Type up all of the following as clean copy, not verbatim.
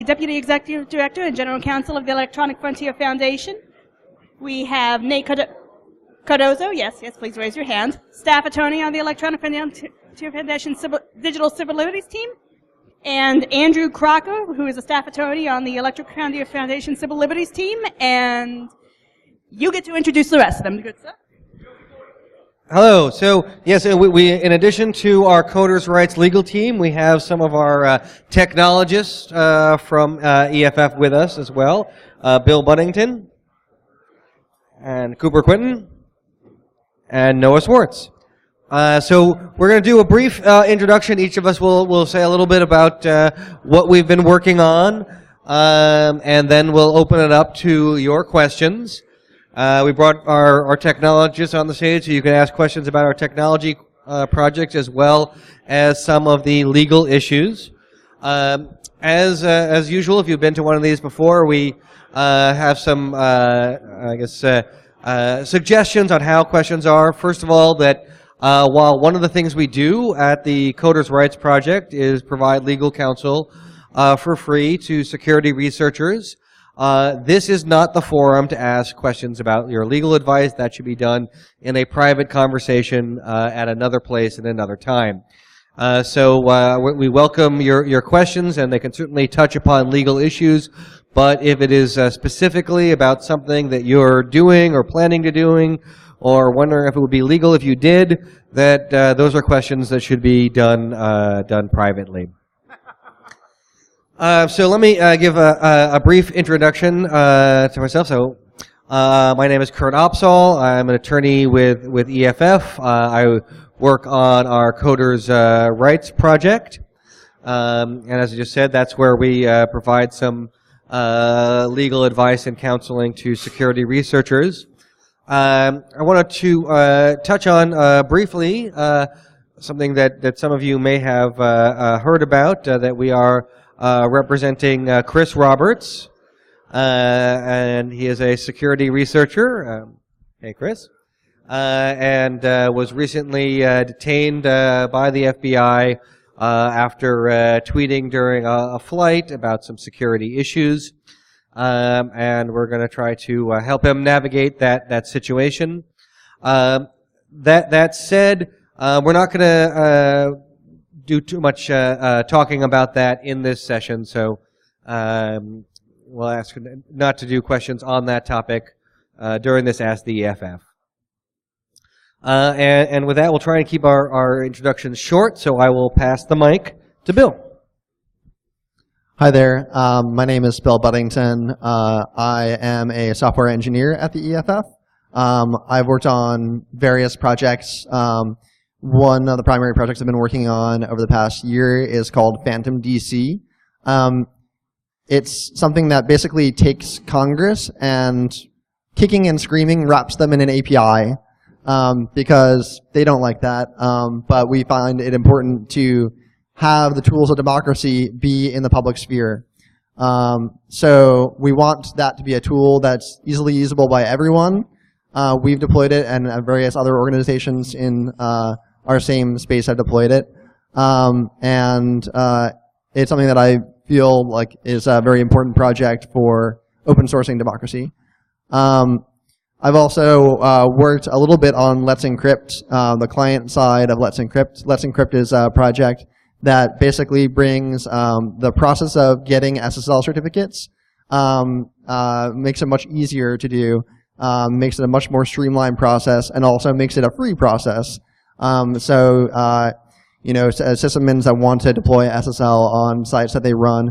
Deputy Executive Director and General Counsel of the Electronic Frontier Foundation. We have Nate Cardozo, yes, please raise your hand, Staff Attorney on the Electronic Frontier Foundation Digital Civil Liberties Team, and Andrew Crocker, who is a Staff Attorney on the Electronic Frontier Foundation Civil Liberties Team, and you get to introduce the rest of them, good sir. Hello. So, yes, we in addition to our Coders' Rights legal team, we have some of our technologists from EFF with us as well. Bill Buddington, and Cooper Quinton, and Noah Swartz. So we're going to do a brief introduction. Each of us will say a little bit about what we've been working on, and then we'll open it up to your questions. We brought our technologists on the stage so you can ask questions about our technology projects as well as some of the legal issues. As usual, if you've been to one of these before, we have some, suggestions on how questions are. First of all, that while one of the things we do at the Coders' Rights Project is provide legal counsel for free to security researchers, this is not the forum to ask questions about your legal advice. That should be done in a private conversation at another place and another time. So we welcome your questions, and they can certainly touch upon legal issues. But if it is specifically about something that you're doing or planning to doing, or wondering if it would be legal if you did, that those are questions that should be done privately. So let me give a brief introduction to myself. So my name is Kurt Opsahl. I'm an attorney with EFF. I work on our Coders' Rights Project. And as I just said, that's where we provide some legal advice and counseling to security researchers. I wanted to touch on briefly something that some of you may have heard about, that we are representing Chris Roberts, and he is a security researcher. Hey, Chris. And was recently detained by the FBI after tweeting during a flight about some security issues. And we're going to try to help him navigate that situation. That said, we're not going to do too much talking about that in this session, so we'll ask not to do questions on that topic during this Ask the EFF. And with that, we'll try and keep our introductions short, so I will pass the mic to Bill. Hi there. My name is Bill Buddington. I am a software engineer at the EFF. I've worked on various projects. One of the primary projects I've been working on over the past year is called Phantom DC. It's something that basically takes Congress and kicking and screaming wraps them in an API because they don't like that. But we find it important to have the tools of democracy be in the public sphere. So we want that to be a tool that's easily usable by everyone. We've deployed it, and various other organizations in our same space have deployed it. And it's something that I feel like is a very important project for open sourcing democracy. I've also worked a little bit on Let's Encrypt, the client side of Let's Encrypt. Let's Encrypt is a project that basically brings the process of getting SSL certificates, makes it much easier to do, makes it a much more streamlined process, and also makes it a free process. Sysadmins that want to deploy SSL on sites that they run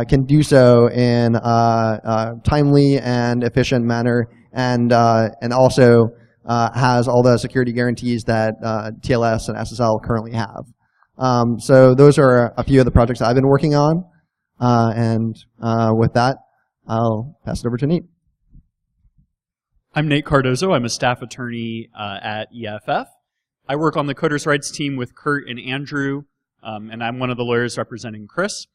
can do so in a timely and efficient manner, and also has all the security guarantees that TLS and SSL currently have. So those are a few of the projects that I've been working on, and with that, I'll pass it over to Nate. I'm Nate Cardozo. I'm a staff attorney at EFF. I work on the Coders' Rights team with Kurt and Andrew, and I'm one of the lawyers representing Chris.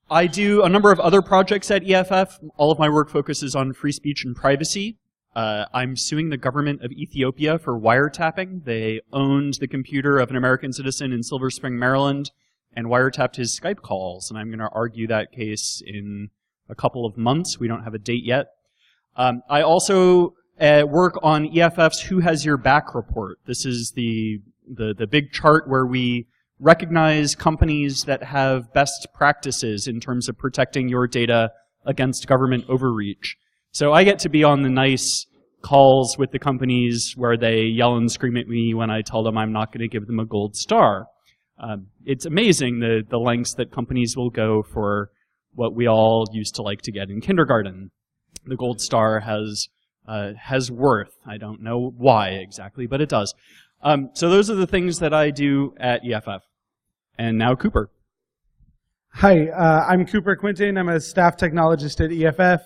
I do a number of other projects at EFF. All of my work focuses on free speech and privacy. I'm suing the government of Ethiopia for wiretapping. They owned the computer of an American citizen in Silver Spring, Maryland, and wiretapped his Skype calls, and I'm going to argue that case in a couple of months. We don't have a date yet. I also work on EFF's Who Has Your Back report. This is the big chart where we recognize companies that have best practices in terms of protecting your data against government overreach. So I get to be on the nice calls with the companies where they yell and scream at me when I tell them I'm not going to give them a gold star. It's amazing the lengths that companies will go for what we all used to like to get in kindergarten. The gold star has worth. I don't know why exactly, but it does. So those are the things that I do at EFF. And now Cooper. Hi, I'm Cooper Quinton. I'm a staff technologist at EFF.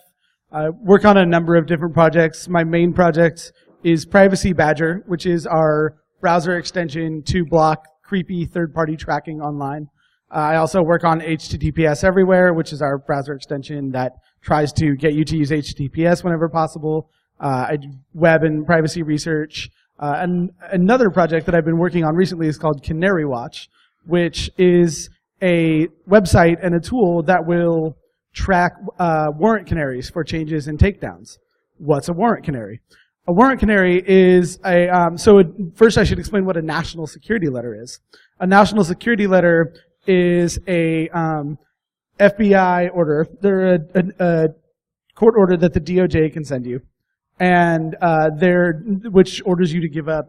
I work on a number of different projects. My main project is Privacy Badger, which is our browser extension to block creepy third-party tracking online. I also work on HTTPS Everywhere, which is our browser extension that tries to get you to use HTTPS whenever possible. I do web and privacy research. And another project that I've been working on recently is called Canary Watch, which is a website and a tool that will track warrant canaries for changes and takedowns. What's a warrant canary? A warrant canary is first I should explain what a national security letter is. A national security letter is a FBI order. They're a court order that the DOJ can send you, and which orders you to give up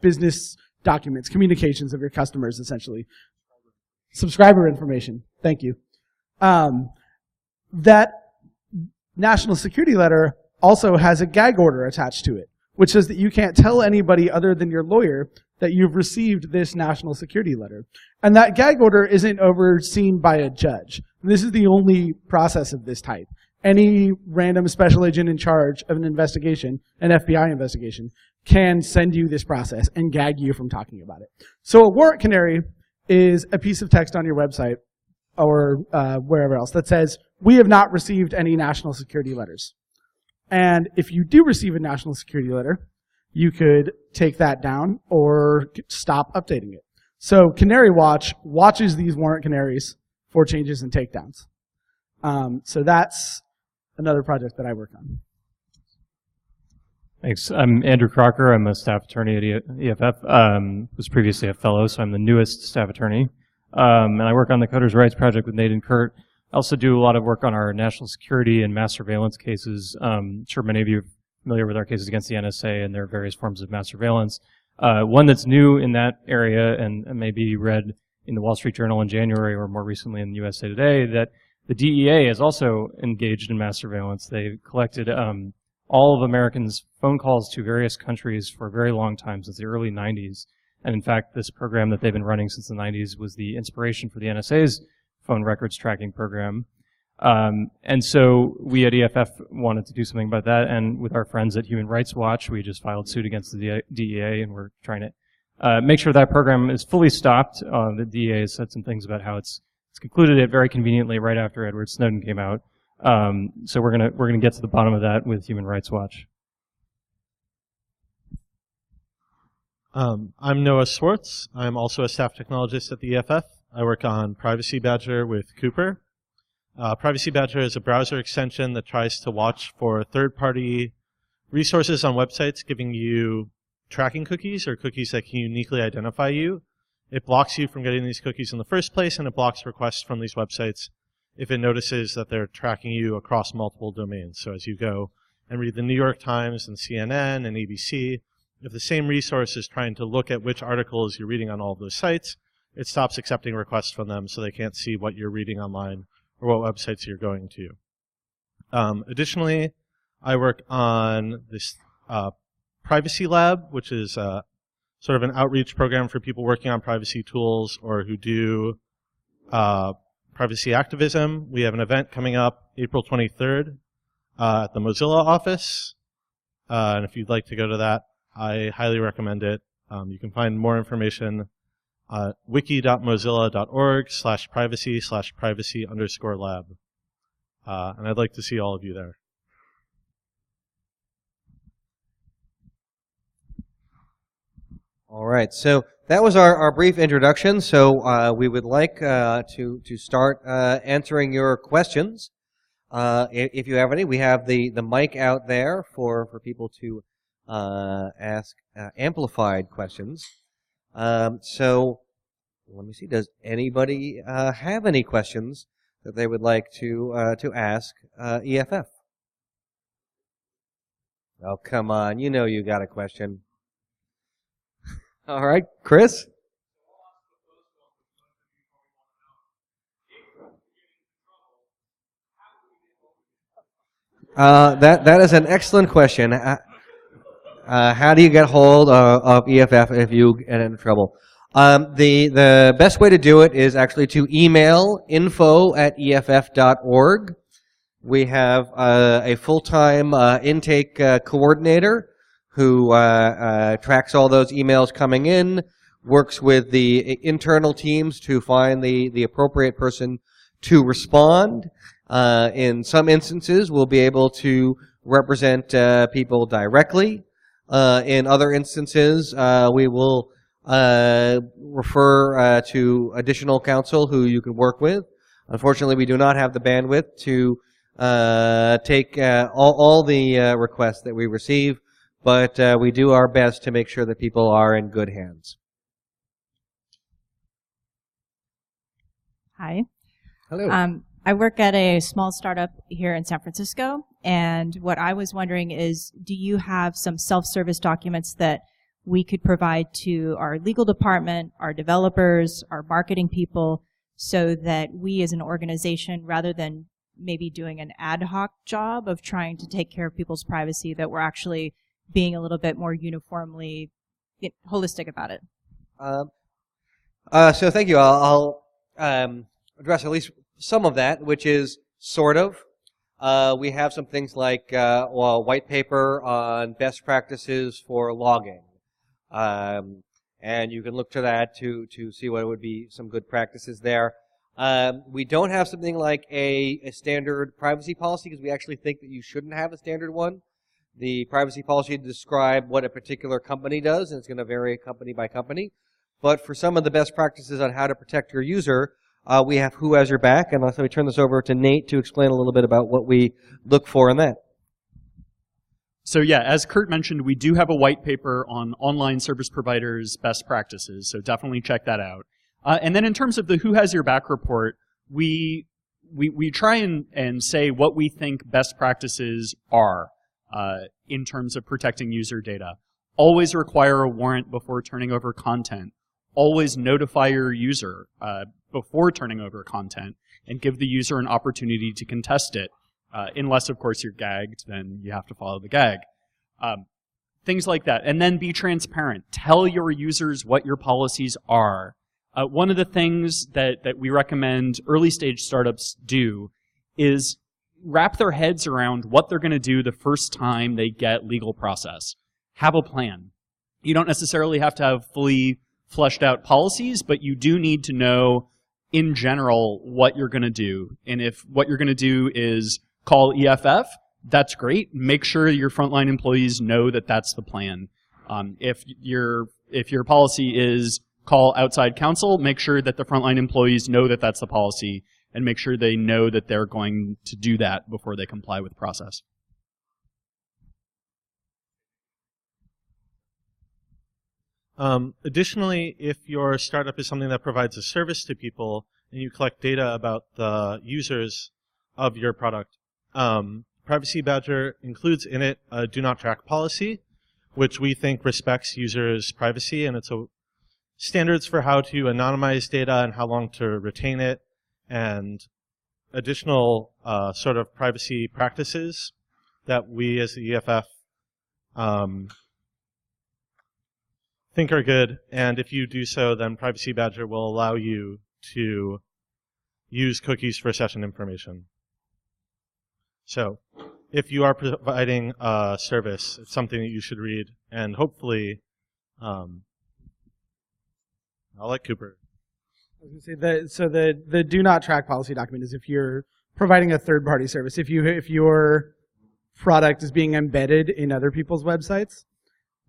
business documents, communications of your customers, essentially. Subscriber information. Thank you. That national security letter also has a gag order attached to it, which says that you can't tell anybody other than your lawyer that you've received this national security letter. And that gag order isn't overseen by a judge. This is the only process of this type. Any random special agent in charge of an investigation, an FBI investigation, can send you this process and gag you from talking about it. So a warrant canary is a piece of text on your website or wherever else that says, we have not received any national security letters. And if you do receive a national security letter, you could take that down or stop updating it. So Canary Watch watches these warrant canaries for changes and takedowns. So that's another project that I work on. Thanks. I'm Andrew Crocker. I'm a staff attorney at EFF. Was previously a fellow, so I'm the newest staff attorney. And I work on the Coders' Rights Project with Nate and Kurt. I also do a lot of work on our national security and mass surveillance cases. I'm sure many of you are familiar with our cases against the NSA and their various forms of mass surveillance. One that's new in that area, and maybe read in the Wall Street Journal in January or more recently in the USA Today, that the DEA is also engaged in mass surveillance. They've collected all of Americans' phone calls to various countries for a very long time, since the early 90s. And in fact, this program that they've been running since the 90s was the inspiration for the NSA's phone records tracking program. And so we at EFF wanted to do something about that, and with our friends at Human Rights Watch, we just filed suit against the DEA, and we're trying to make sure that program is fully stopped. The DEA has said some things about how it's concluded it very conveniently right after Edward Snowden came out. So we're gonna get to the bottom of that with Human Rights Watch. I'm Noah Swartz. I'm also a staff technologist at the EFF. I work on Privacy Badger with Cooper. Privacy Badger is a browser extension that tries to watch for third-party resources on websites giving you tracking cookies or cookies that can uniquely identify you. It blocks you from getting these cookies in the first place, and it blocks requests from these websites if it notices that they're tracking you across multiple domains. So as you go and read the New York Times and CNN and ABC, if the same resource is trying to look at which articles you're reading on all of those sites, it stops accepting requests from them so they can't see what you're reading online or what websites you're going to. Additionally, I work on this Privacy Lab, which is sort of an outreach program for people working on privacy tools or who do privacy activism. We have an event coming up April 23rd at the Mozilla office. And if you'd like to go to that, I highly recommend it. You can find more information wiki.mozilla.org/privacy/privacy_lab. And I'd like to see all of you there. All right, so that was our brief introduction. So we would like to start answering your questions. If you have any, we have the mic out there for people to ask amplified questions. So let me see. Does anybody have any questions that they would like to ask EFF? Oh, come on. You know you got a question. All right, Chris? That is an excellent question. How do you get hold of EFF if you get in trouble? The best way to do it is actually to email info@eff.org. We have a full-time intake coordinator who tracks all those emails coming in, works with the internal teams to find the appropriate person to respond. In some instances, we'll be able to represent people directly. In other instances, we will refer to additional counsel who you can work with. Unfortunately, we do not have the bandwidth to take all the requests that we receive, but we do our best to make sure that people are in good hands. Hi. Hello. I work at a small startup here in San Francisco, and what I was wondering is, do you have some self-service documents that we could provide to our legal department, our developers, our marketing people, so that we as an organization, rather than maybe doing an ad hoc job of trying to take care of people's privacy, that we're actually being a little bit more uniformly holistic about it? So thank you. I'll address at least some of that, which is sort of. We have some things like white paper on best practices for logging. And you can look to that to see what would be some good practices there. We don't have something like a standard privacy policy because we actually think that you shouldn't have a standard one. The privacy policy describes what a particular company does, and it's going to vary company by company. But for some of the best practices on how to protect your user, we have Who Has Your Back, and let me turn this over to Nate to explain a little bit about what we look for in that. So yeah, as Kurt mentioned, we do have a white paper on online service providers' best practices, so definitely check that out. And then in terms of the Who Has Your Back report, we try and say what we think best practices are in terms of protecting user data. Always require a warrant before turning over content. Always notify your user before turning over content and give the user an opportunity to contest it. Unless, of course, you're gagged, then you have to follow the gag. Things like that. And then be transparent. Tell your users what your policies are. One of the things that we recommend early stage startups do is wrap their heads around what they're going to do the first time they get legal process. Have a plan. You don't necessarily have to have fully fleshed out policies, but you do need to know in general what you're going to do. And if what you're going to do is call EFF, that's great. Make sure your frontline employees know that that's the plan. If your policy is call outside counsel, make sure that the frontline employees know that that's the policy, and make sure they know that they're going to do that before they comply with process. Additionally, if your startup is something that provides a service to people and you collect data about the users of your product, Privacy Badger includes in it a do not track policy, which we think respects users' privacy, and it's standards for how to anonymize data and how long to retain it, and additional sort of privacy practices that we as the EFF think are good. And if you do so, then Privacy Badger will allow you to use cookies for session information. So if you are providing a service, it's something that you should read, and hopefully I'll let Cooper. I was going to say the do not track policy document is if you're providing a third-party service. If your product is being embedded in other people's websites,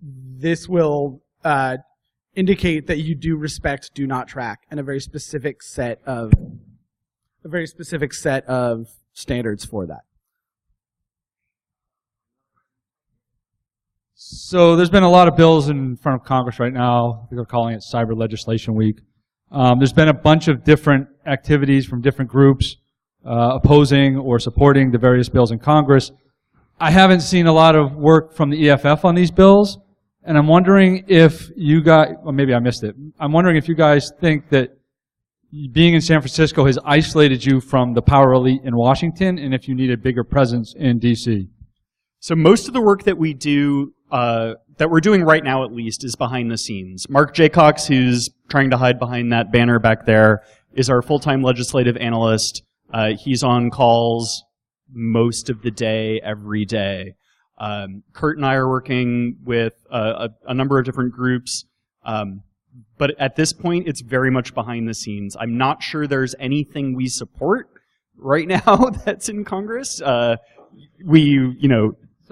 this will indicate that you do respect do not track and a very specific set of standards for that. So there's been a lot of bills in front of Congress right now. I think they're calling it Cyber Legislation Week. There's been a bunch of different activities from different groups opposing or supporting the various bills in Congress. I haven't seen a lot of work from the EFF on these bills, and I'm wondering if you guys, or maybe I missed it, I'm wondering if you guys think that being in San Francisco has isolated you from the power elite in Washington, and if you need a bigger presence in DC. So most of the work that we do, that we're doing right now at least, is behind the scenes. Mark Jaycox, who's trying to hide behind that banner back there, is our full-time legislative analyst. He's on calls most of the day, every day. Kurt and I are working with a number of different groups, but at this point, it's very much behind the scenes. I'm not sure there's anything we support right now that's in Congress. So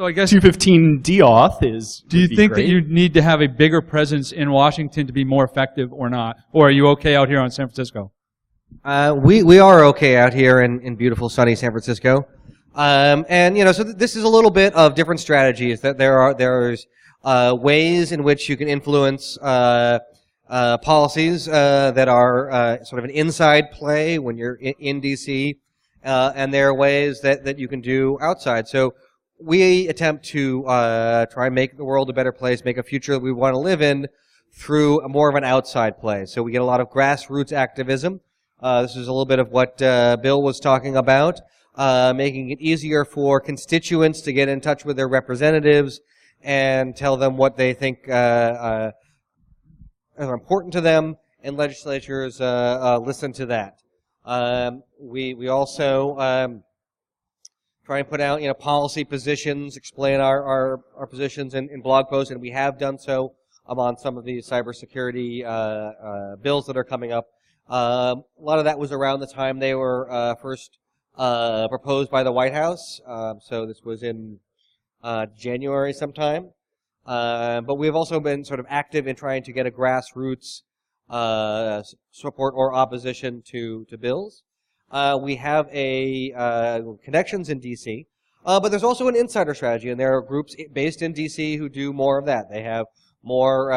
I guess 215 DAuth is. Do you think great. that you need to have a bigger presence in Washington to be more effective or not? Or are you okay out here on San Francisco? We are okay out here in beautiful sunny San Francisco. So this is a little bit of different strategies. That there's ways in which you can influence policies that are sort of an inside play when you're in DC, and there are ways that you can do outside. So we attempt to try and make the world a better place, make a future that we want to live in through more of an outside play. So we get a lot of grassroots activism. This is a little bit of what Bill was talking about, making it easier for constituents to get in touch with their representatives and tell them what they think are important to them, and legislatures listen to that. We also try and put out policy positions, explain our positions in blog posts, and we have done so on some of these cybersecurity bills that are coming up. A lot of that was around the time they were first proposed by the White House. So this was in January sometime. But we've also been sort of active in trying to get a grassroots support or opposition to bills. We have connections in DC, but there's also an insider strategy, and there are groups based in DC who do more of that. They have more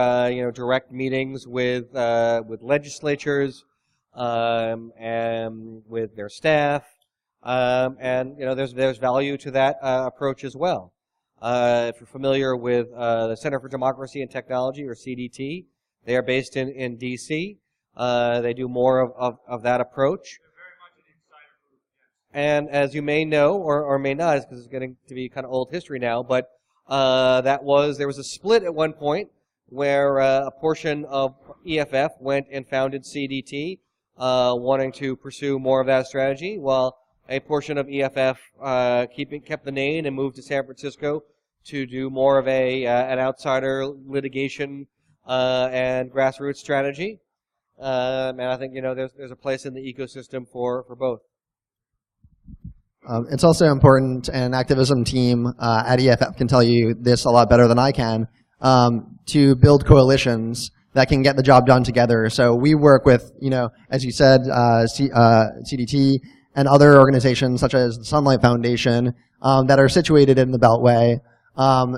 direct meetings with legislatures and with their staff, and there's value to that approach as well. If you're familiar with the Center for Democracy and Technology, or CDT, they are based in DC. They do more of that approach. And as you may know, or may not, because it's getting to be kind of old history now, but there was a split at one point where a portion of EFF went and founded CDT, wanting to pursue more of that strategy, while a portion of EFF kept the name and moved to San Francisco to do more of an outsider litigation and grassroots strategy. And I think there's a place in the ecosystem for both. It's also important, and activism team at EFF can tell you this a lot better than I can, to build coalitions that can get the job done together. So we work with, as you said, CDT and other organizations such as the Sunlight Foundation that are situated in the Beltway,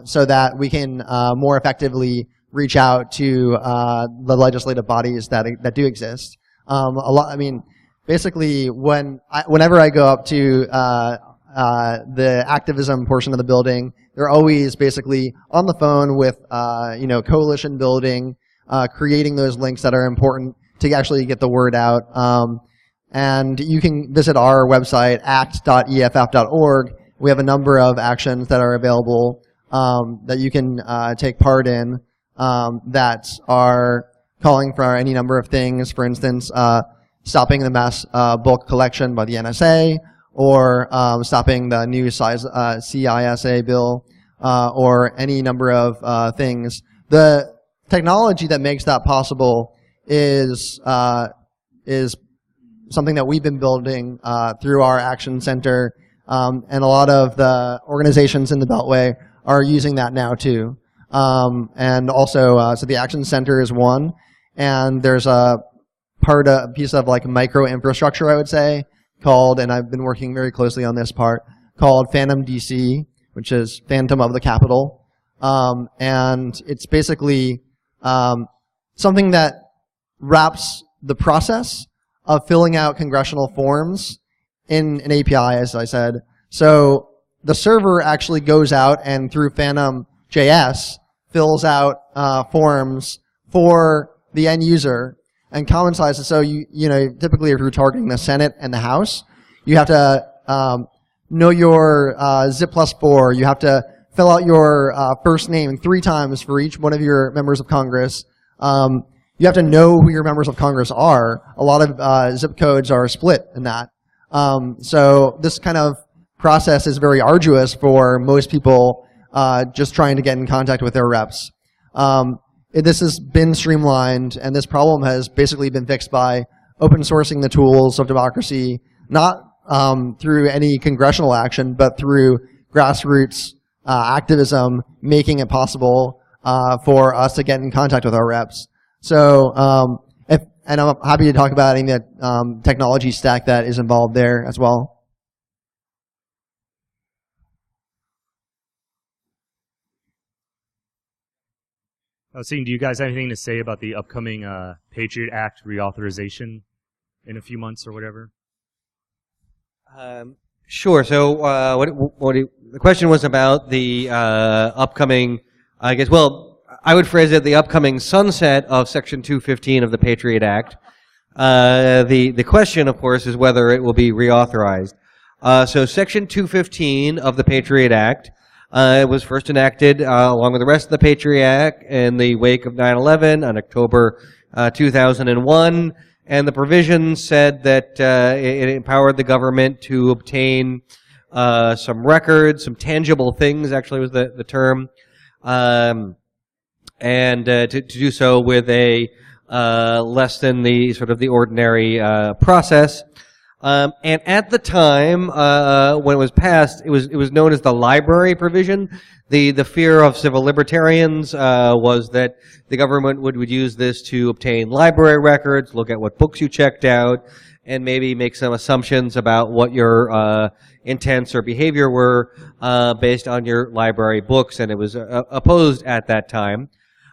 so that we can more effectively reach out to the legislative bodies that do exist. Basically, whenever I go up to the activism portion of the building, they're always basically on the phone with coalition building, creating those links that are important to actually get the word out. And you can visit our website, act.eff.org. We have a number of actions that are available that you can take part in that are calling for any number of things. For instance, stopping the mass bulk collection by the NSA, or stopping the new CISA bill, or any number of things. The technology that makes that possible is something that we've been building through our Action Center, and a lot of the organizations in the Beltway are using that now too. And also, so the Action Center is one, and there's a piece of like micro infrastructure, I would say, called, and I've been working very closely on this part, called Phantom DC, which is Phantom of the Capitol. And it's basically something that wraps the process of filling out congressional forms in an API, as I said. So the server actually goes out and through Phantom.js fills out forms for the end user and common sizes. So you know, typically if you're targeting the Senate and the House, you have to know your zip+4. You have to fill out your first name 3 times for each one of your members of Congress. You have to know who your members of Congress are. A lot of zip codes are split in that. So this kind of process is very arduous for most people just trying to get in contact with their reps. This has been streamlined, and this problem has basically been fixed by open sourcing the tools of democracy, not through any congressional action, but through grassroots activism, making it possible for us to get in contact with our reps. So, and I'm happy to talk about any of the technology stack that is involved there as well. I was saying, do you guys have anything to say about the upcoming Patriot Act reauthorization in a few months or whatever? Sure. So the question was about the upcoming, I guess, well, I would phrase it the upcoming sunset of Section 215 of the Patriot Act. The question, of course, is whether it will be reauthorized. So Section 215 of the Patriot Act was first enacted along with the rest of the Patriot Act in the wake of 9/11 on October 2001. And the provision said that it empowered the government to obtain some records, some tangible things, actually was the term, and to do so with a less than the sort of the ordinary process. And at the time when it was passed, it was known as the library provision. The fear of civil libertarians was that the government would use this to obtain library records, look at what books you checked out, and maybe make some assumptions about what your intents or behavior were based on your library books. And it was opposed at that time.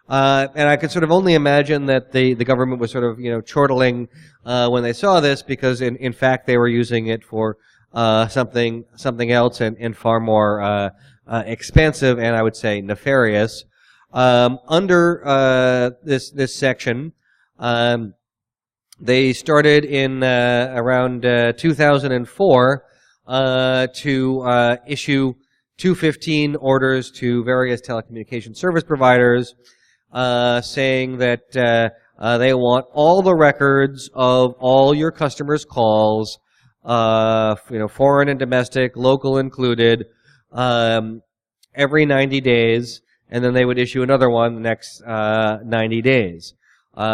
And I could sort of only imagine that the government was sort of, chortling when they saw this, because in fact they were using it for something else and far more expansive and I would say nefarious. Under this section, they started in around 2004 to issue 215 orders to various telecommunication service providers, saying that they want all the records of all your customers' calls, foreign and domestic, local included, every 90 days, and then they would issue another one the next 90 days.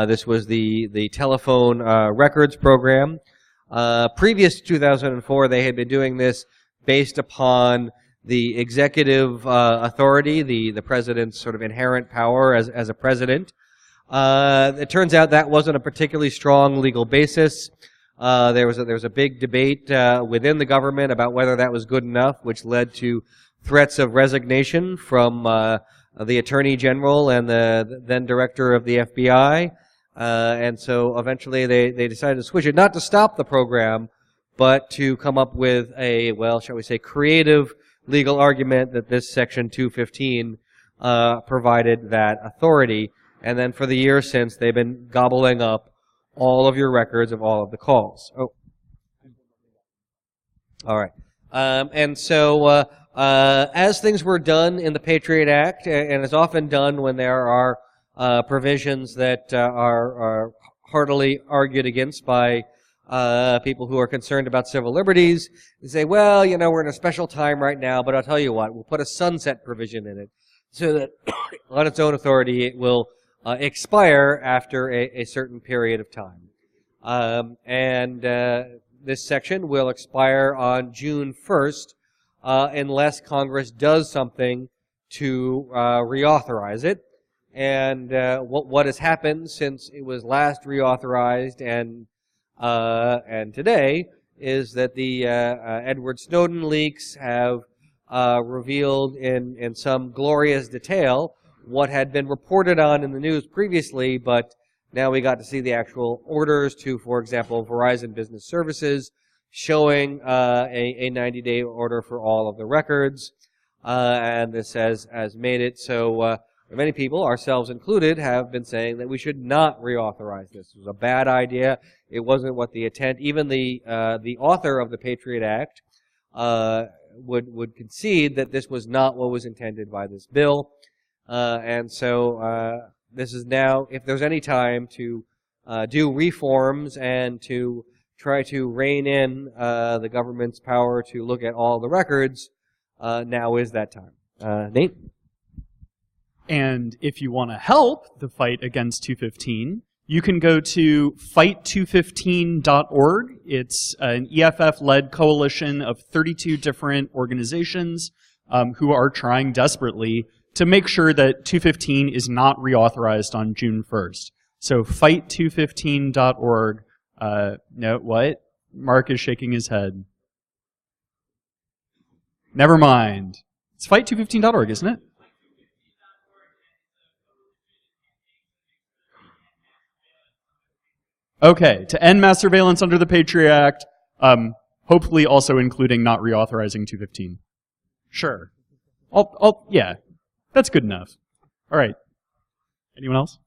This was the telephone records program. Previous to 2004, they had been doing this based upon the executive authority, the president's sort of inherent power as a president. It turns out that wasn't a particularly strong legal basis. There was a big debate within the government about whether that was good enough, which led to threats of resignation from the Attorney General and the then director of the FBI. And so eventually they decided to switch it, not to stop the program, but to come up with a, well, shall we say, creative legal argument that this Section 215 provided that authority. And then for the years since, they've been gobbling up all of your records of all of the calls. Oh. All right. And so as things were done in the Patriot Act, and is often done when there are provisions that are heartily argued against by people who are concerned about civil liberties, they say, well, we're in a special time right now, but I'll tell you what, we'll put a sunset provision in it so that on its own authority it will expire after a certain period of time. This section will expire on June 1st unless Congress does something to reauthorize it. And what has happened since it was last reauthorized and today is that the Edward Snowden leaks have revealed in some glorious detail what had been reported on in the news previously, but now we got to see the actual orders to, for example, Verizon Business Services, showing a 90-day order for all of the records, and this has made it so many people, ourselves included, have been saying that we should not reauthorize this. It was a bad idea. It wasn't what the intent. Even the author of the Patriot Act would concede that this was not what was intended by this bill, and so this is now, if there's any time to do reforms and to try to rein in the government's power to look at all the records, now is that time. Nate? And if you want to help the fight against 215, you can go to fight215.org. It's an EFF-led coalition of 32 different organizations who are trying desperately to make sure that 215 is not reauthorized on June 1st. So fight215.org. No, what? Mark is shaking his head. Never mind. It's fight215.org, isn't it? Okay, to end mass surveillance under the Patriot Act, hopefully also including not reauthorizing 215. Sure. Yeah, that's good enough. All right. Anyone else?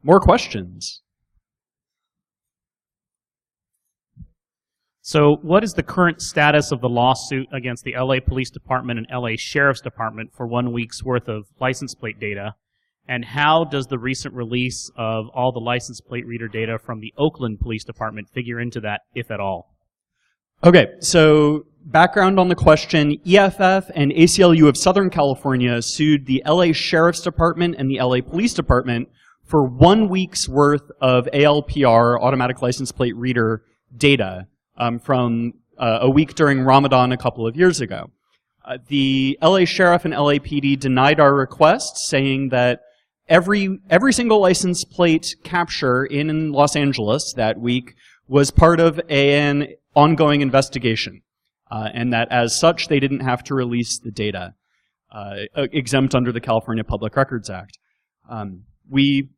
More questions? So what is the current status of the lawsuit against the LA Police Department and LA Sheriff's Department for 1 week's worth of license plate data? And how does the recent release of all the license plate reader data from the Oakland Police Department figure into that, if at all? Okay, so background on the question, EFF and ACLU of Southern California sued the LA Sheriff's Department and the LA Police Department for 1 week's worth of ALPR, automatic license plate reader data, from a week during Ramadan a couple of years ago. The LA Sheriff and LAPD denied our request, saying that every single license plate capture in Los Angeles that week was part of an ongoing investigation, and that as such they didn't have to release the data, exempt under the California Public Records Act. We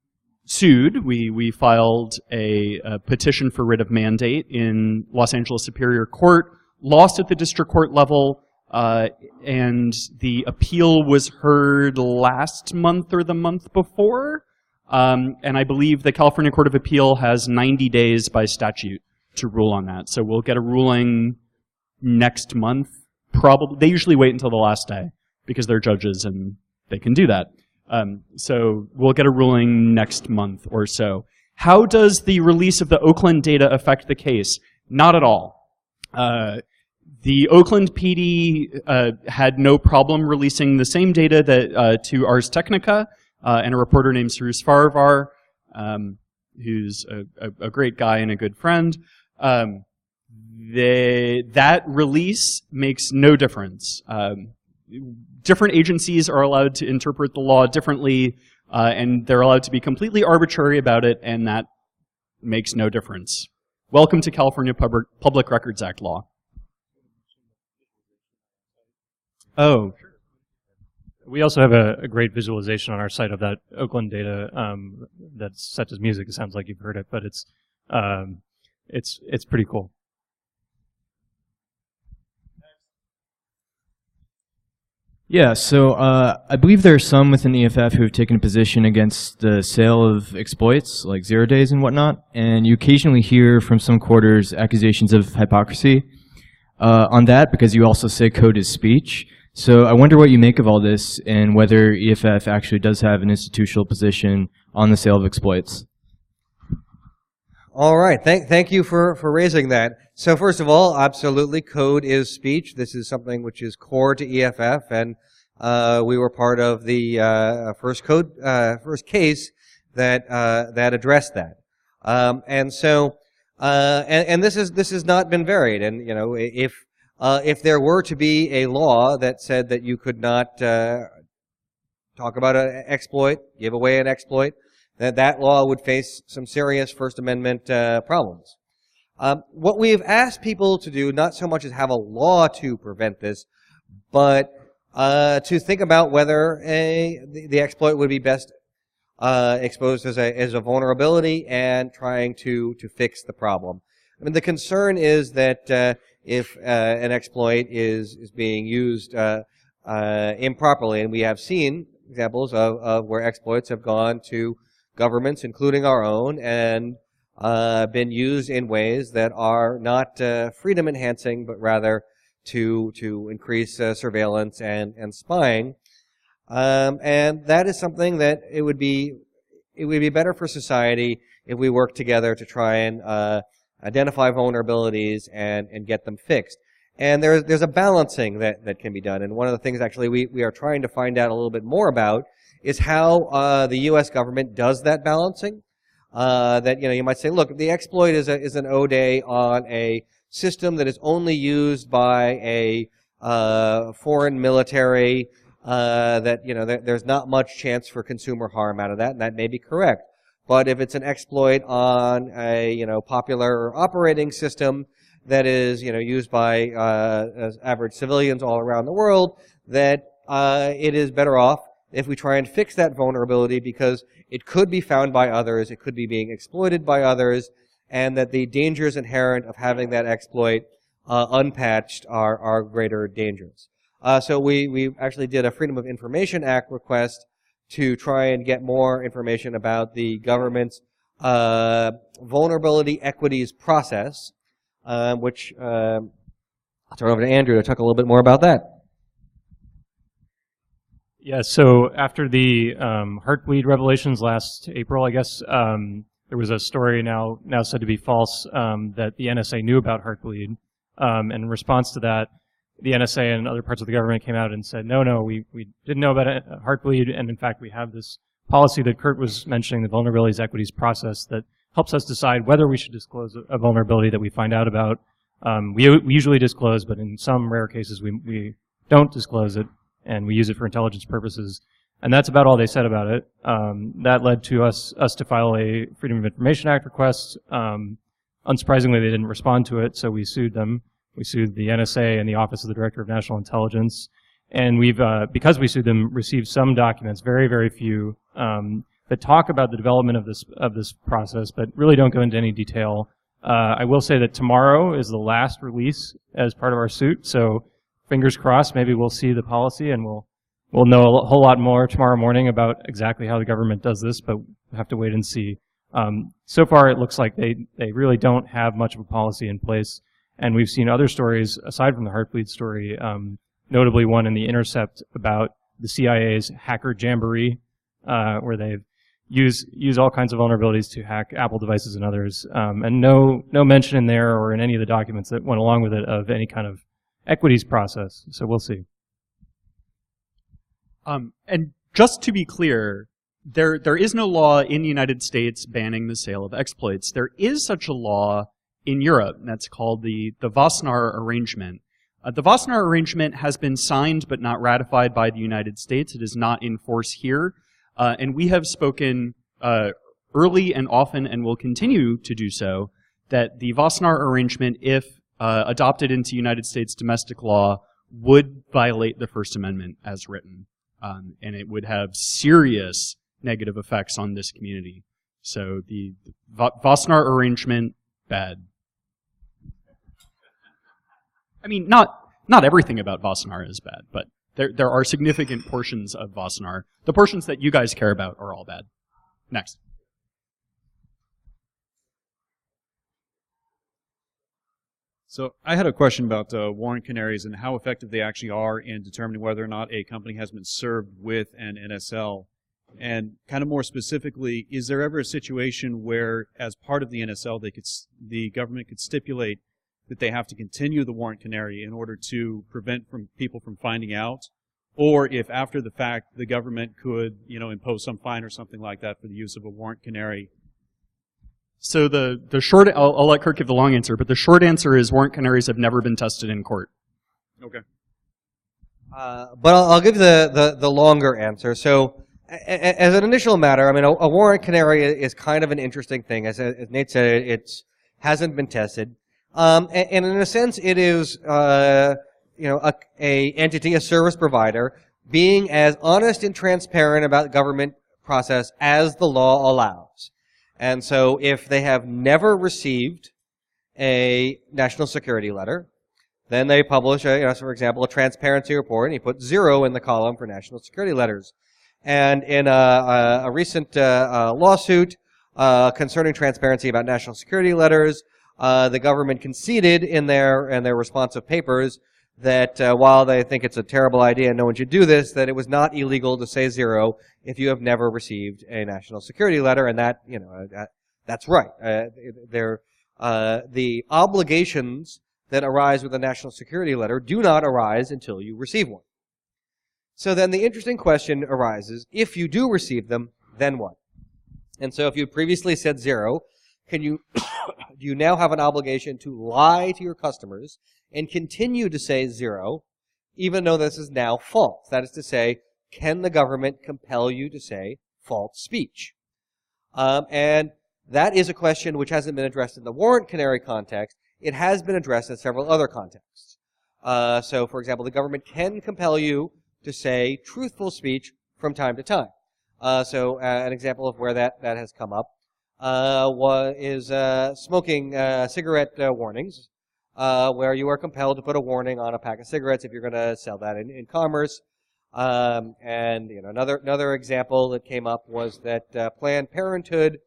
sued. We filed a petition for writ of mandate in Los Angeles Superior Court, lost at the district court level, and the appeal was heard last month or the month before. And I believe the California Court of Appeal has 90 days by statute to rule on that. So we'll get a ruling next month. Probably, they usually wait until the last day because they're judges and they can do that. So we'll get a ruling next month or so. How does the release of the Oakland data affect the case? Not at all. The Oakland PD had no problem releasing the same data that to Ars Technica and a reporter named Cyrus Farivar, who's a great guy and a good friend. That release makes no difference. Different agencies are allowed to interpret the law differently, and they're allowed to be completely arbitrary about it, and that makes no difference. Welcome to California Public Records Act law. Oh. We also have a great visualization on our site of that Oakland data that's set as music. It sounds like you've heard it, but it's pretty cool. Yeah, so I believe there are some within EFF who have taken a position against the sale of exploits, like 0 days and whatnot, and you occasionally hear from some quarters accusations of hypocrisy on that because you also say code is speech. So I wonder what you make of all this and whether EFF actually does have an institutional position on the sale of exploits. All right, thank you for raising that. So first of all, absolutely, code is speech. This is something which is core to EFF, and we were part of the first case that addressed that. And this has not been varied. And you know, if If there were to be a law that said that you could not talk about an exploit, give away an exploit, that law would face some serious First Amendment problems. What we've asked people to do, not so much as have a law to prevent this, but to think about whether the exploit would be best exposed as a vulnerability and trying to fix the problem. I mean, the concern is that if an exploit is being used improperly, and we have seen examples of where exploits have gone to governments, including our own, and been used in ways that are not freedom enhancing, but rather to increase surveillance and spying. And that is something that it would be better for society if we work together to try and identify vulnerabilities and get them fixed. And there's a balancing that can be done. And one of the things actually we are trying to find out a little bit more about is how the U.S. government does that balancing. That, you might say, look, the exploit is an O-day on a system that is only used by a foreign military, that, there's not much chance for consumer harm out of that, and that may be correct. But if it's an exploit on a, popular operating system that is, used by average civilians all around the world, that it is better off if we try and fix that vulnerability, because it could be found by others, it could be being exploited by others, and that the dangers inherent of having that exploit unpatched are greater dangers. So we actually did a Freedom of Information Act request to try and get more information about the government's vulnerability equities process, which I'll turn over to Andrew to talk a little bit more about that. Yeah, so after the Heartbleed revelations last April, I guess, there was a story now said to be false that the NSA knew about Heartbleed. And in response to that, the NSA and other parts of the government came out and said, no, we didn't know about Heartbleed, and in fact we have this policy that Kurt was mentioning, the vulnerabilities equities process, that helps us decide whether we should disclose a vulnerability that we find out about. We usually disclose, but in some rare cases we don't disclose it, and we use it for intelligence purposes. And that's about all they said about it. That led to us to file a Freedom of Information Act request. Unsurprisingly, they didn't respond to it, so we sued them. We sued the NSA and the Office of the Director of National Intelligence. And we've, because we sued them, received some documents, very, very few, that talk about the development of this process, but really don't go into any detail. I will say that tomorrow is the last release as part of our suit, so fingers crossed, maybe we'll see the policy and we'll know a whole lot more tomorrow morning about exactly how the government does this, but we'll have to wait and see. So far, it looks like they really don't have much of a policy in place. And we've seen other stories, aside from the Heartbleed story, notably one in The Intercept about the CIA's hacker jamboree, where they've used all kinds of vulnerabilities to hack Apple devices and others. And no mention in there or in any of the documents that went along with it of any kind of equities process. So we'll see. And just to be clear, there is no law in the United States banning the sale of exploits. There is such a law in Europe, and that's called the Wassenaar Arrangement. The Wassenaar Arrangement has been signed but not ratified by the United States. It is not in force here. And we have spoken early and often, and will continue to do so, that the Wassenaar Arrangement, if adopted into United States domestic law, would violate the First Amendment as written. And it would have serious negative effects on this community. So the Wassenaar Arrangement, bad. I mean, not everything about Wassenaar is bad, but there are significant portions of Wassenaar. The portions that you guys care about are all bad. Next. So I had a question about warrant canaries and how effective they actually are in determining whether or not a company has been served with an NSL. And kind of more specifically, is there ever a situation where, as part of the NSL, the government could stipulate that they have to continue the warrant canary in order to prevent people from finding out? Or if after the fact the government could, impose some fine or something like that for the use of a warrant canary? So the short, I'll let Kirk give the long answer, but the short answer is warrant canaries have never been tested in court. Okay. But I'll give the longer answer. So, as an initial matter, I mean, a warrant canary is kind of an interesting thing. As Nate said, it hasn't been tested, and in a sense, it is a entity, a service provider, being as honest and transparent about government process as the law allows. And so, if they have never received a national security letter, then they publish, for example, a transparency report, and you put 0 in the column for national security letters. And in a recent lawsuit concerning transparency about national security letters, the government conceded in their responsive papers that while they think it's a terrible idea and no one should do this, that it was not illegal to say 0 if you have never received a national security letter, and that's right. The obligations that arise with a national security letter do not arise until you receive one. So then the interesting question arises, if you do receive them, then what? And so if you previously said 0, do you now have an obligation to lie to your customers and continue to say 0, even though this is now false? That is to say, can the government compel you to say false speech? And that is a question which hasn't been addressed in the warrant canary context. It has been addressed in several other contexts. So, for example, the government can compel you to say truthful speech from time to time. An example of where that has come up is smoking cigarette warnings, where you are compelled to put a warning on a pack of cigarettes if you're going to sell that in commerce. Another example that came up was that Planned Parenthood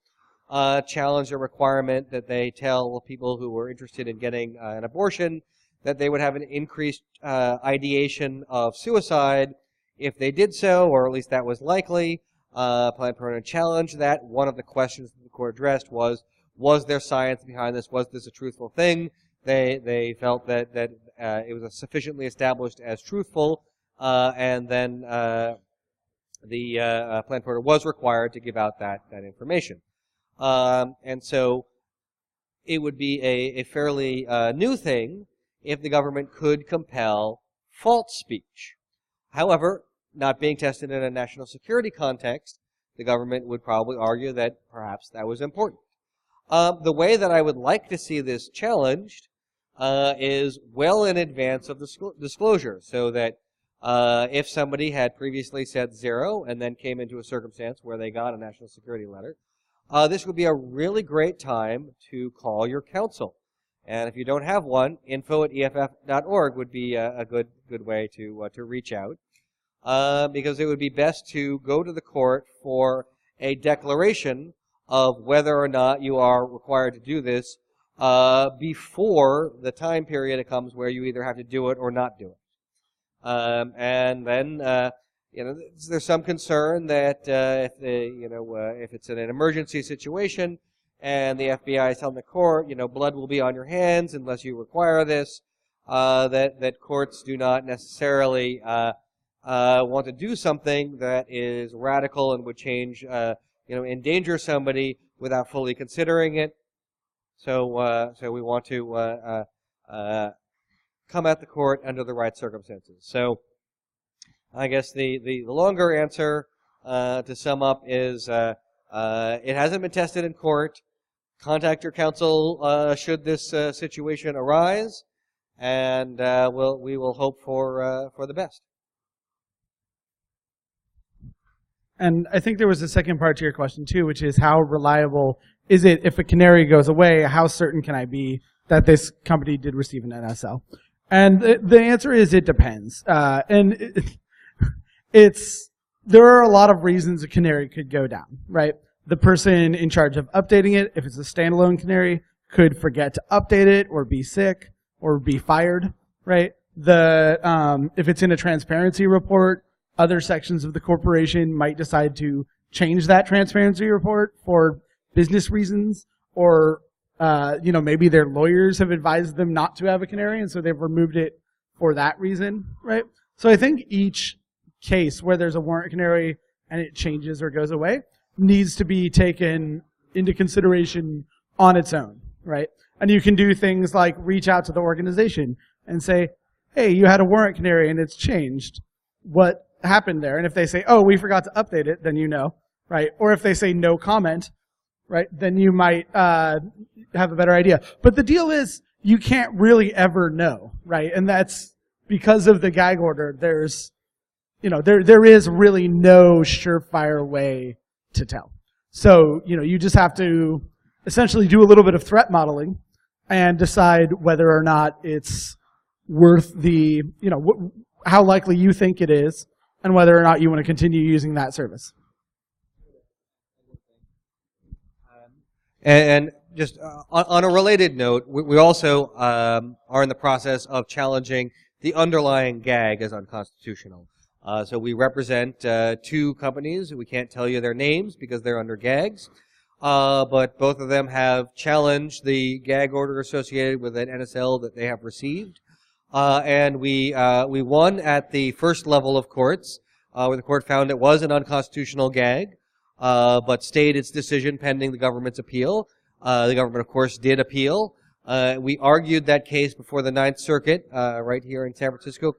challenged a requirement that they tell people who were interested in getting an abortion that they would have an increased ideation of suicide if they did so, or at least that was likely. Planned Parenthood challenged that. One of the questions that the court addressed was there science behind this? Was this a truthful thing? They felt that it was sufficiently established as truthful, and then the Planned Parenthood was required to give out that information. And so it would be a fairly new thing if the government could compel false speech. However, not being tested in a national security context, the government would probably argue that perhaps that was important. The way that I would like to see this challenged is well in advance of disclosure, so that if somebody had previously said 0 and then came into a circumstance where they got a national security letter, this would be a really great time to call your counsel. And if you don't have one, info@eff.org would be a good way to reach out, because it would be best to go to the court for a declaration of whether or not you are required to do this before the time period it comes where you either have to do it or not do it. And then there's some concern that if it's in an emergency situation and the FBI is telling the court, blood will be on your hands unless you require this, that courts do not necessarily want to do something that is radical and would change, endanger somebody without fully considering it. So we want to come at the court under the right circumstances. So I guess the longer answer to sum up is it hasn't been tested in court. Contact your counsel should this situation arise, and we will hope for the best. And I think there was a second part to your question too, which is how reliable is it if a canary goes away? How certain can I be that this company did receive an NSL? And the answer is it depends. There are a lot of reasons a canary could go down, right? The person in charge of updating it, if it's a standalone canary, could forget to update it or be sick or be fired, right? If it's in a transparency report, other sections of the corporation might decide to change that transparency report for business reasons, or maybe their lawyers have advised them not to have a canary, and so they've removed it for that reason, right? So I think each case where there's a warrant canary and it changes or goes away needs to be taken into consideration on its own, right? And you can do things like reach out to the organization and say, hey, you had a warrant canary and it's changed. What happened there? And if they say, oh, we forgot to update it, then you know, right? Or if they say no comment, right, then you might have a better idea. But the deal is, you can't really ever know, right? And that's because of the gag order. There's, there is really no surefire way to tell. So, you just have to essentially do a little bit of threat modeling and decide whether or not it's worth the, how likely you think it is, and whether or not you want to continue using that service. And just on a related note, we also are in the process of challenging the underlying gag as unconstitutional. So we represent 2 companies. We can't tell you their names because they're under gags. But both of them have challenged the gag order associated with an NSL that they have received. And we won at the first level of courts, where the court found it was an unconstitutional gag, but stayed its decision pending the government's appeal. The government, of course, did appeal. We argued that case before the Ninth Circuit, right here in San Francisco.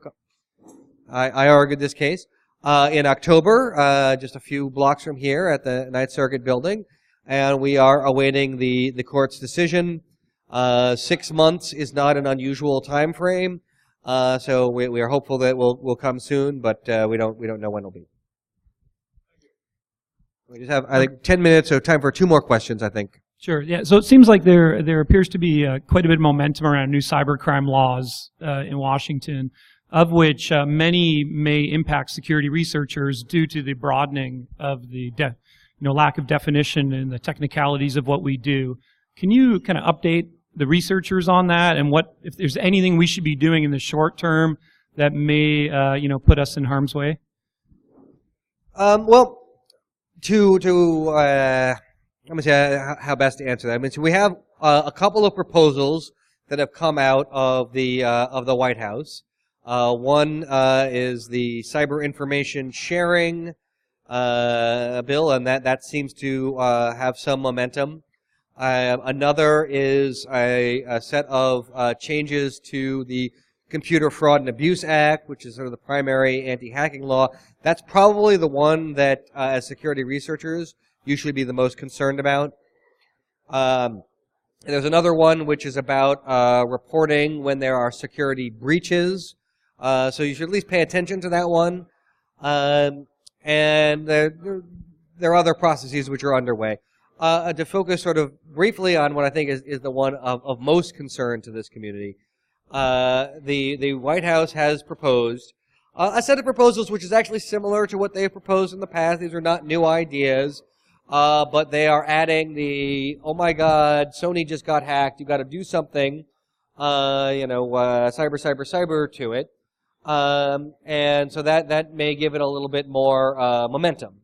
I argued this case in October, just a few blocks from here at the Ninth Circuit building. And we are awaiting the court's decision. 6 months is not an unusual time frame, so we are hopeful that will come soon, but we don't know when it'll be. We just have, I think, 10 minutes, so time for 2 more questions, I think. Sure. Yeah. So it seems like there appears to be quite a bit of momentum around new cybercrime laws in Washington, of which many may impact security researchers due to the broadening of the lack of definition and the technicalities of what we do. Can you kind of update the researchers on that, and what if there's anything we should be doing in the short term that may put us in harm's way? Well, let me see how best to answer that. I mean, so we have a couple of proposals that have come out of the White House. One is the cyber information sharing bill, and that seems to have some momentum. Another is a set of changes to the Computer Fraud and Abuse Act, which is sort of the primary anti-hacking law. That's probably the one that, as security researchers, you should be the most concerned about. There's another one which is about reporting when there are security breaches. So you should at least pay attention to that one. And there are other processes which are underway. To focus sort of briefly on what I think is the one of most concern to this community, the White House has proposed a set of proposals which is actually similar to what they've proposed in the past. These are not new ideas, but they are adding the, oh my God, Sony just got hacked, you got to do something, cyber to it. And so that may give it a little bit more momentum.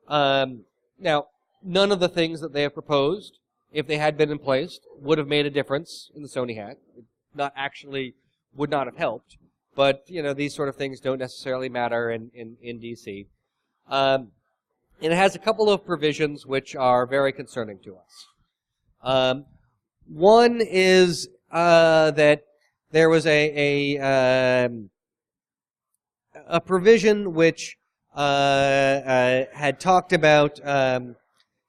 Now, none of the things that they have proposed, if they had been in place, would have made a difference in the Sony hack. It would not have helped. But, these sort of things don't necessarily matter in D.C. And it has a couple of provisions which are very concerning to us. One is that there was a provision which had talked about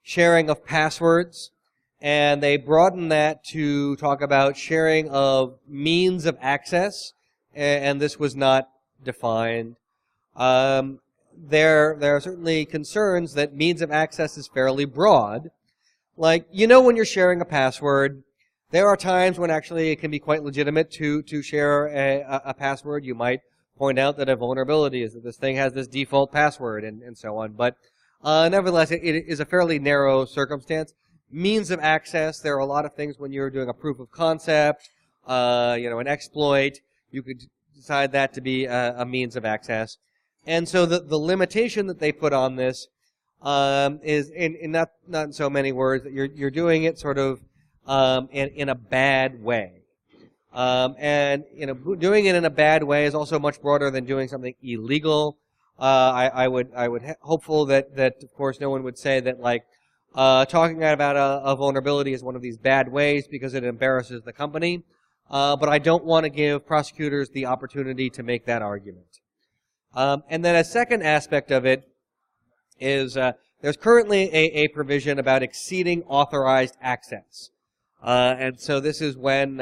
sharing of passwords, and they broadened that to talk about sharing of means of access, and this was not defined. There are certainly concerns that means of access is fairly broad. Like, when you're sharing a password, there are times when actually it can be quite legitimate to share a password. You might point out that a vulnerability is that this thing has this default password and so on. But nevertheless, it is a fairly narrow circumstance. Means of access, there are a lot of things when you're doing a proof of concept, an exploit, you could decide that to be a means of access. And so the limitation that they put on this is in not in so many words, that you're doing it sort of in a bad way. And doing it in a bad way is also much broader than doing something illegal. I would hopeful that of course no one would say that talking about a vulnerability is one of these bad ways because it embarrasses the company. but I don't want to give prosecutors the opportunity to make that argument. And then a second aspect of it is there's currently a provision about exceeding authorized access. And so this is when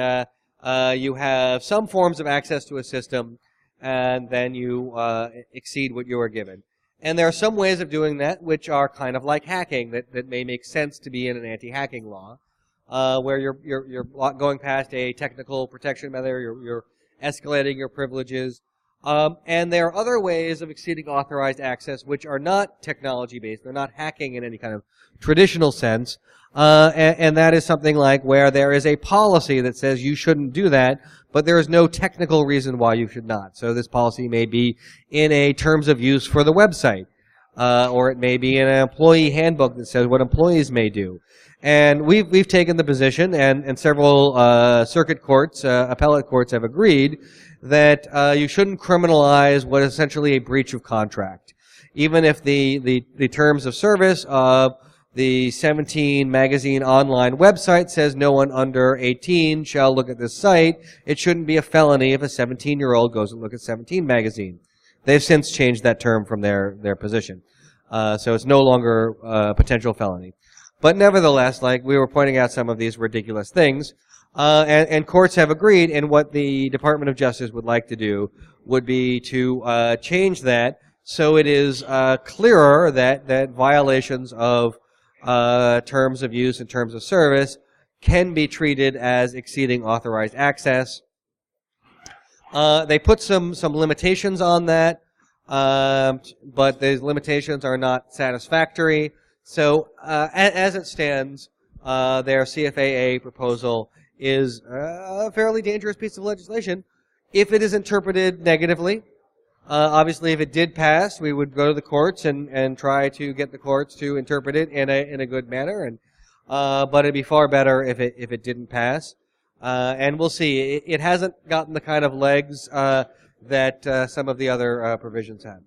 you have some forms of access to a system and then you exceed what you are given. And there are some ways of doing that which are kind of like hacking that may make sense to be in an anti-hacking law, where you're going past a technical protection method, you're escalating your privileges. And there are other ways of exceeding authorized access which are not technology-based. They're not hacking in any kind of traditional sense. And that is something like where there is a policy that says you shouldn't do that, but there is no technical reason why you should not. So this policy may be in a terms of use for the website, or it may be in an employee handbook that says what employees may do. And we've taken the position, and several circuit courts, appellate courts have agreed that you shouldn't criminalize what is essentially a breach of contract. Even if the terms of service of the 17 magazine online website says no one under 18 shall look at this site, it shouldn't be a felony if a 17-year-old goes and looks at 17 magazine. They've since changed that term from their position. So it's no longer a potential felony. But nevertheless, like we were pointing out some of these ridiculous things, and courts have agreed, and what the Department of Justice would like to do would be to change that so it is clearer that violations of terms of use and terms of service can be treated as exceeding authorized access. They put some limitations on that, but those limitations are not satisfactory. So as it stands, their CFAA proposal is a fairly dangerous piece of legislation if it is interpreted negatively. Obviously, if it did pass, we would go to the courts and try to get the courts to interpret it in a good manner. And but it'd be far better if it didn't pass. And we'll see. It hasn't gotten the kind of legs that some of the other provisions had.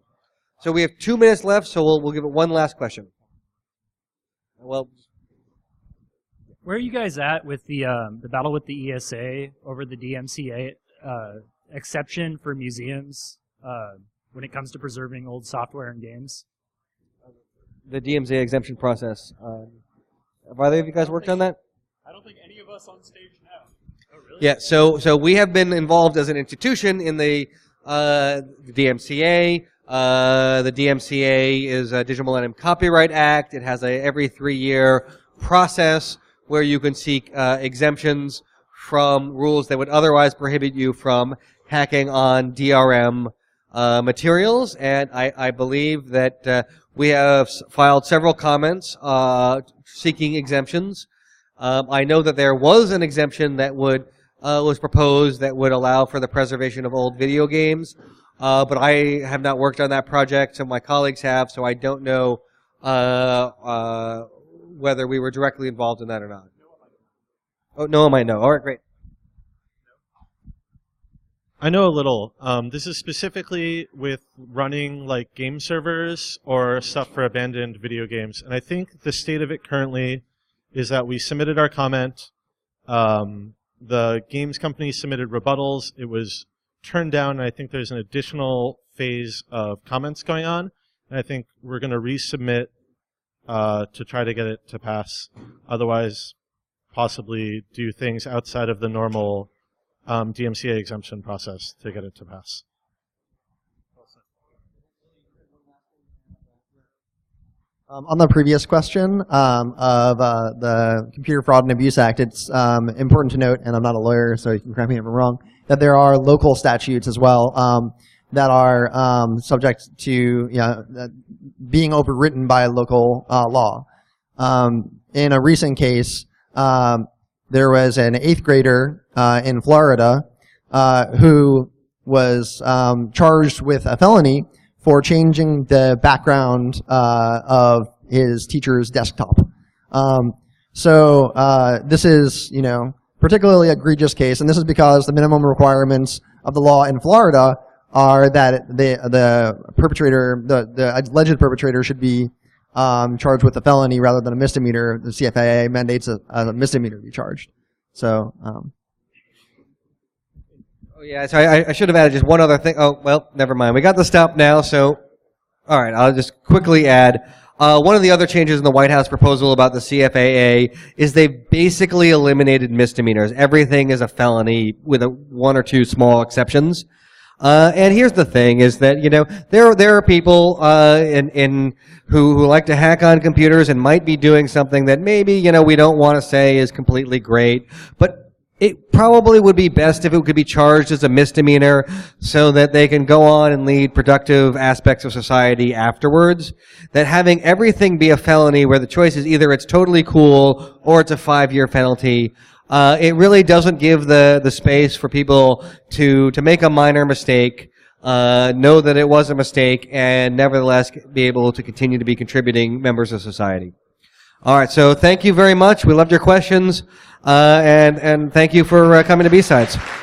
So we have 2 minutes left. So we'll give it one last question. Well, where are you guys at with the battle with the ESA over the DMCA exception for museums when it comes to preserving old software and games? The DMCA exemption process. Have either of you guys worked on that? I don't think any of us on stage have. Oh, really? Yeah. So we have been involved as an institution in the DMCA. The DMCA is a Digital Millennium Copyright Act. It has a every 3-year process where you can seek exemptions from rules that would otherwise prohibit you from hacking on DRM materials. And I believe that we have filed several comments seeking exemptions. I know that there was an exemption that was proposed that would allow for the preservation of old video games. But I have not worked on that project, so my colleagues have, so I don't know whether we were directly involved in that or not. Oh, no, I know. All right, great. I know a little. This is specifically with running like game servers or stuff for abandoned video games. And I think the state of it currently is that we submitted our comment. The games company submitted rebuttals. It was turned down, and I think there's an additional phase of comments going on. And I think we're going to resubmit to try to get it to pass. Otherwise, possibly do things outside of the normal DMCA exemption process to get it to pass. On the previous question of the Computer Fraud and Abuse Act, it's important to note, and I'm not a lawyer, so you can correct me if I'm wrong, that there are local statutes as well that are subject to being overwritten by local law. In a recent case, there was an 8th grader in Florida who was charged with a felony for changing the background of his teacher's desktop. So this is, particularly egregious case, and this is because the minimum requirements of the law in Florida are that the perpetrator, the alleged perpetrator, should be charged with a felony rather than a misdemeanor. The CFAA mandates a misdemeanor be charged. So Oh yeah, so I should have added just one other thing. Oh well, never mind. We got the stop now, so all right. I'll just quickly add. One of the other changes in the White House proposal about the CFAA is they've basically eliminated misdemeanors. Everything is a felony with one or two small exceptions. And here's the thing: is that there are people who like to hack on computers and might be doing something that maybe we don't want to say is completely great, but it probably would be best if it could be charged as a misdemeanor so that they can go on and lead productive aspects of society afterwards. That having everything be a felony where the choice is either it's totally cool or it's a 5-year penalty, it really doesn't give the space for people to make a minor mistake, know that it was a mistake, and nevertheless be able to continue to be contributing members of society. All right, so thank you very much. We loved your questions, and thank you for coming to BSides.